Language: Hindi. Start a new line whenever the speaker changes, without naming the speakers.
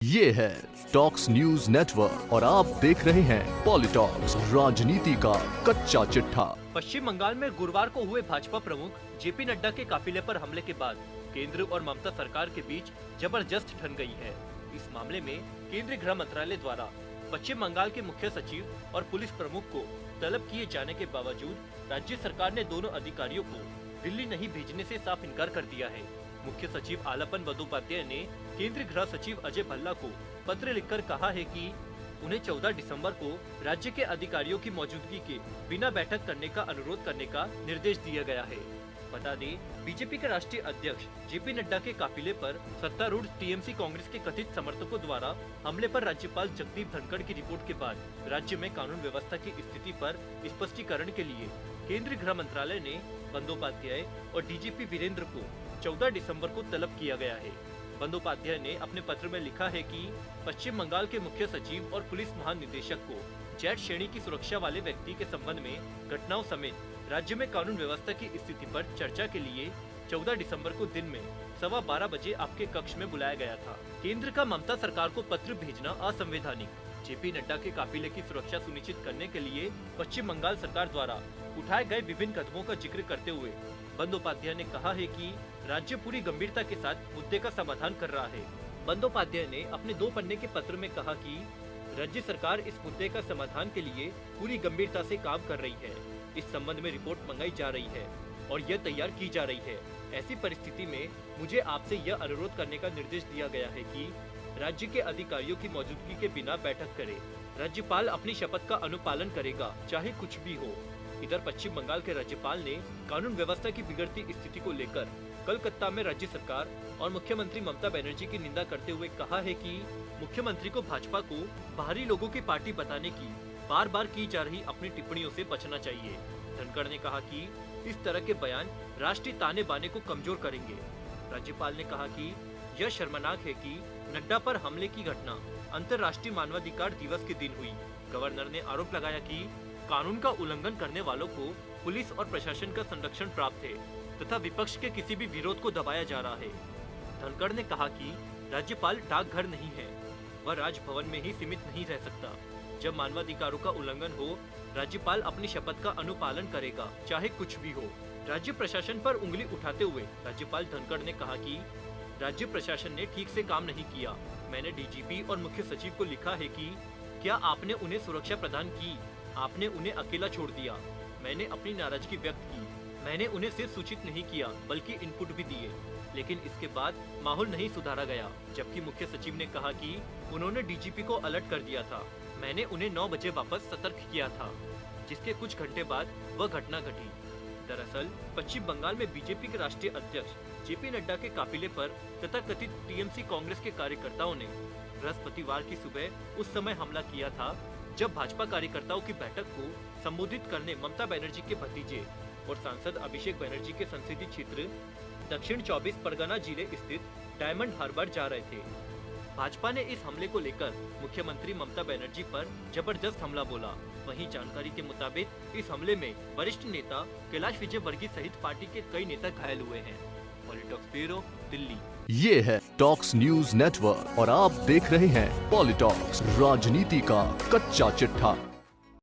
ये है टॉक्स न्यूज नेटवर्क और आप देख रहे हैं पॉलिटॉक्स, राजनीति का कच्चा चिट्ठा।
पश्चिम बंगाल में गुरुवार को हुए भाजपा प्रमुख जेपी नड्डा के काफिले पर हमले के बाद केंद्र और ममता सरकार के बीच जबरदस्त ठन गई है। इस मामले में केंद्रीय गृह मंत्रालय द्वारा पश्चिम बंगाल के मुख्य सचिव और पुलिस प्रमुख को तलब किए जाने के बावजूद राज्य सरकार ने दोनों अधिकारियों को दिल्ली नहीं भेजने से साफ इनकार कर दिया है। मुख्य सचिव आलपन बंदोपाध्याय ने केंद्रीय गृह सचिव अजय भल्ला को पत्र लिखकर कहा है कि उन्हें 14 दिसंबर को राज्य के अधिकारियों की मौजूदगी के बिना बैठक करने का अनुरोध करने का निर्देश दिया गया है। बता दें, बीजेपी के राष्ट्रीय अध्यक्ष जेपी नड्डा के काफिले पर सत्तारूढ़ टीएमसी कांग्रेस के कथित समर्थकों द्वारा हमले पर राज्यपाल जगदीप धनखड़ की रिपोर्ट के बाद राज्य में कानून व्यवस्था की स्थिति पर स्पष्टीकरण के लिए केंद्रीय गृह मंत्रालय ने बंदोपाध्याय और डीजीपी वीरेंद्र को 14 दिसंबर को तलब किया गया है। बंदोपाध्याय ने अपने पत्र में लिखा है कि पश्चिम बंगाल के मुख्य सचिव और पुलिस महानिदेशक को जेड श्रेणी की सुरक्षा वाले व्यक्ति के संबंध में घटनाओं समेत राज्य में कानून व्यवस्था की स्थिति पर चर्चा के लिए 14 दिसंबर को दिन में 12:15 बजे आपके कक्ष में बुलाया गया था। केंद्र का ममता सरकार को पत्र भेजना असंवैधानिक। जेपी नड्डा के काफिले की सुरक्षा सुनिश्चित करने के लिए पश्चिम बंगाल सरकार द्वारा उठाए गए विभिन्न कदमों का जिक्र करते हुए बंदोपाध्याय ने कहा है कि राज्य पूरी गंभीरता के साथ मुद्दे का समाधान कर रहा है। बंदोपाध्याय ने अपने 2 पन्ने के पत्र में कहा कि राज्य सरकार इस मुद्दे का समाधान के लिए पूरी गंभीरता से काम कर रही है। इस संबंध में रिपोर्ट मंगाई जा रही है और यह तैयार की जा रही है। ऐसी परिस्थिति में मुझे आपसे यह अनुरोध करने का निर्देश दिया गया है कि राज्य के अधिकारियों की मौजूदगी के बिना बैठक करे। राज्यपाल अपनी शपथ का अनुपालन करेगा, चाहे कुछ भी हो। इधर पश्चिम बंगाल के राज्यपाल ने कानून व्यवस्था की बिगड़ती स्थिति को लेकर कलकत्ता में राज्य सरकार और मुख्यमंत्री ममता बनर्जी की निंदा करते हुए कहा है कि मुख्यमंत्री को भाजपा को बाहरी लोगों की पार्टी बताने की बार बार की जा रही अपनी टिप्पणियों से बचना चाहिए। धनखड़ ने कहा कि इस तरह के बयान राष्ट्रीय ताने बाने को कमजोर करेंगे। राज्यपाल ने कहा कि यह शर्मनाक है कि नड्डा पर हमले की घटना अंतर्राष्ट्रीय मानवाधिकार दिवस के दिन हुई। गवर्नर ने आरोप लगाया कि कानून का उल्लंघन करने वालों को पुलिस और प्रशासन का संरक्षण प्राप्त है तथा विपक्ष के किसी भी विरोध को दबाया जा रहा है। धनखड़ ने कहा कि राज्यपाल डाकघर नहीं है, वह राजभवन में ही सीमित नहीं रह सकता। जब मानवाधिकारों का उल्लंघन हो, राज्यपाल अपनी शपथ का अनुपालन करेगा, चाहे कुछ भी हो। राज्य प्रशासन पर उंगली उठाते हुए राज्यपाल धनखड़ ने कहा कि राज्य प्रशासन ने ठीक से काम नहीं किया। मैंने डीजीपी और मुख्य सचिव को लिखा है कि क्या आपने उन्हें सुरक्षा प्रदान की? आपने उन्हें अकेला छोड़ दिया। मैंने अपनी नाराजगी व्यक्त की। मैंने उन्हें सिर्फ सूचित नहीं किया बल्कि इनपुट भी दिए, लेकिन इसके बाद माहौल नहीं सुधारा गया। जबकि मुख्य सचिव ने कहा कि उन्होंने डीजीपी को अलर्ट कर दिया था। मैंने उन्हें 9 बजे वापस सतर्क किया था, जिसके कुछ घंटे बाद वह घटना घटी। दरअसल पश्चिम बंगाल में बीजेपी के राष्ट्रीय अध्यक्ष जेपी नड्डा के काफिले पर तथाकथित टीएमसी कांग्रेस के कार्यकर्ताओं ने बृहस्पतिवार की सुबह उस समय हमला किया था जब भाजपा कार्यकर्ताओं की बैठक को संबोधित करने ममता बनर्जी के भतीजे और सांसद अभिषेक बनर्जी के संसदीय क्षेत्र दक्षिण 24 परगना जिले स्थित डायमंड हार्बर जा रहे थे। भाजपा ने इस हमले को लेकर मुख्यमंत्री ममता बनर्जी पर जबरदस्त हमला बोला। वहीं जानकारी के मुताबिक इस हमले में वरिष्ठ नेता कैलाश विजयवर्गीय सहित पार्टी के कई नेता घायल हुए हैं। पॉलिटॉक्स ब्यूरो, दिल्ली।
ये है टॉक्स न्यूज नेटवर्क और आप देख रहे हैं पॉलिटॉक्स, राजनीति का कच्चा चिट्ठा।